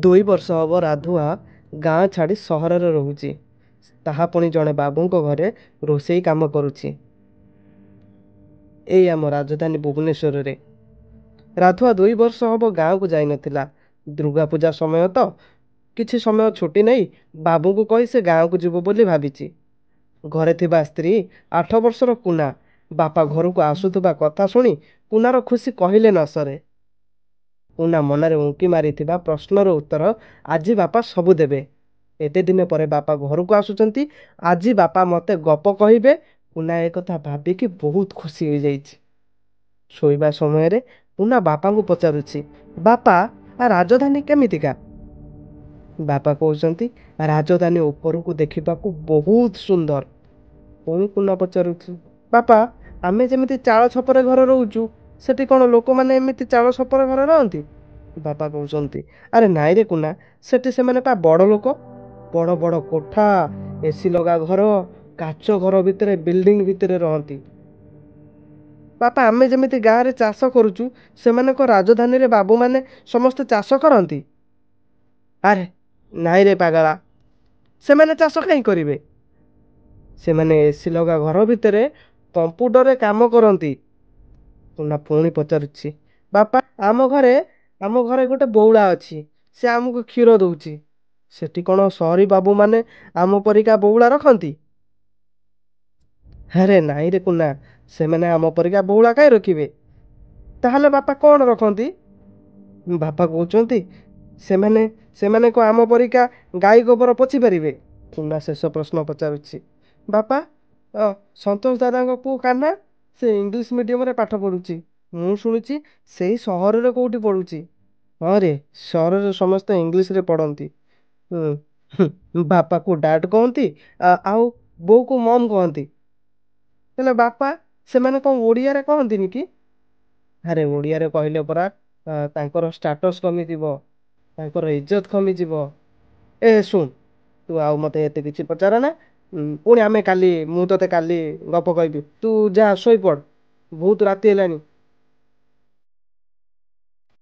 2 ବର୍ଷ ହବ ରାଧୁଆ ଗାଁ ଛାଡ଼ି ସହରରେ ରହୁଛି। ତାହା ପୁଣି ଜଣେ ବାବୁଙ୍କ ଘରେ ରୋଷେଇ କାମ କରୁଛି। ଏଇ ଆମ ରାଜଧାନୀ ଭୁବନେଶ୍ୱରରେ। ରାଧୁଆ 2 ବର୍ଷ ହବ ଗାଁକୁ ଯାଇନଥିଲା। ଦୁର୍ଗା ପୂଜା ସମୟ ତ କିଛି ସମୟ ଛୁଟି ନେଇ ବାବୁଙ୍କୁ କହି ସେ ଗାଁକୁ ଯିବ ବୋଲି ଭାବିଛି। ଘରେ ଥିବା ସ୍ତ୍ରୀ 8 ବର୍ଷର କୁନା ବାପା ଘରକୁ ଆସୁଥିବା କଥା ଶୁଣି କୁନାର ଖୁସି କହିଲେ ନ ସରେ। କୁନା ମନରେ ଉଙ୍କି ମାରିଥିବା ପ୍ରଶ୍ନର ଉତ୍ତର ଆଜି ବାପା ସବୁ ଦେବେ। ଏତେ ଦିନ ପରେ ବାପା ଘରକୁ ଆସୁଛନ୍ତି, ଆଜି ବାପା ମୋତେ ଗପ କହିବେ। କୁନା ଏକଥା ଭାବିକି ବହୁତ ଖୁସି ହେଇଯାଇଛି। ଶୋଇବା ସମୟରେ କୁନା ବାପାଙ୍କୁ ପଚାରୁଛି, ବାପା ରାଜଧାନୀ କେମିତିକା? ବାପା କହୁଛନ୍ତି, ରାଜଧାନୀ ଉପରକୁ ଦେଖିବାକୁ ବହୁତ ସୁନ୍ଦର। ପୁଣି କୁନା ପଚାରୁଛି, ବାପା ଆମେ ଯେମିତି ଚାଳ ଛପର ଘରେ ରହୁଛୁ, ସେଠି କ'ଣ ଲୋକମାନେ ଏମିତି ଚାଳ ଛପର ଘରେ ରହନ୍ତି? ବାପା କହୁଛନ୍ତି, ଆରେ ନାଇଁରେ କୁନା, ସେଠି ସେମାନେ ପା ବଡ଼ ଲୋକ। ବଡ଼ ବଡ଼ କୋଠା, ଏସି ଲଗା ଘର, କାଚ ଘର ଭିତରେ, ବିଲ୍ଡିଂ ଭିତରେ ରହନ୍ତି। ବାପା ଆମେ ଯେମିତି ଗାଁରେ ଚାଷ କରୁଛୁ, ସେମାନଙ୍କ ରାଜଧାନୀରେ ବାବୁମାନେ ସମସ୍ତେ ଚାଷ କରନ୍ତି? ଆରେ ନାଇଁରେ ପାଗଳା, ସେମାନେ ଚାଷ କାହିଁ କରିବେ? ସେମାନେ ଏସି ଲଗା ଘର ଭିତରେ କମ୍ପ୍ୟୁଟରରେ କାମ କରନ୍ତି। କୁନା ପୁଣି ପଚାରୁଛି, ବାପା ଆମ ଘରେ ଗୋଟେ ବଉଳା ଅଛି, ସେ ଆମକୁ କ୍ଷୀର ଦଉଛି। ସେଠି କ'ଣ ସହରୀ ବାବୁମାନେ ଆମ ପରିକା ବଉଳା ରଖନ୍ତି? ଆରେ ନାଇଁରେ କୁନା, ସେମାନେ ଆମ ପରିକା ବଉଳା କାହିଁ ରଖିବେ? ତାହେଲେ ବାପା କ'ଣ ରଖନ୍ତି? ବାପା କହୁଛନ୍ତି, ସେମାନେ କ'ଣ ଆମ ପରିକା ଗାଈ ଗୋବର ପୋଛି ପାରିବେ? କୁନା ଶେଷ ପ୍ରଶ୍ନ ପଚାରୁଛି, ବାପା ସନ୍ତୋଷ ଦାଦାଙ୍କ ପୁଅ କାହ୍ନା, ସେ ଇଂଲିଶ ମିଡ଼ିୟମରେ ପାଠ ପଢ଼ୁଛି। ମୁଁ ଶୁଣିଛି ସେଇ ସହରରେ କେଉଁଠି ପଢ଼ୁଛି। ହଁ ରେ, ସହରରେ ସମସ୍ତେ ଇଂଲିଶରେ ପଢ଼ନ୍ତି। ବାପାକୁ ଡାଡ୍ କହନ୍ତି, ଆଉ ବୋଉକୁ ମମ୍ କହନ୍ତି। ହେଲେ ବାପା ସେମାନେ କ'ଣ ଓଡ଼ିଆରେ କହନ୍ତିନି କି? ଆରେ ଓଡ଼ିଆରେ କହିଲେ ପରା ତାଙ୍କର ଷ୍ଟାଟସ୍ କମିଯିବ, ତାଙ୍କର ଇଜ୍ଜତ କମିଯିବ। ଏ ଶୁଣ, ତୁ ଆଉ ମୋତେ ଏତେ କିଛି ପଚାର ନା। ପୁଣି ମୁଁ ତୋତେ କାଲି ଗପ କହିବି। ତୁ ଯା ଶୋଇପଡ଼, ବହୁତ ରାତି ହେଲାଣି।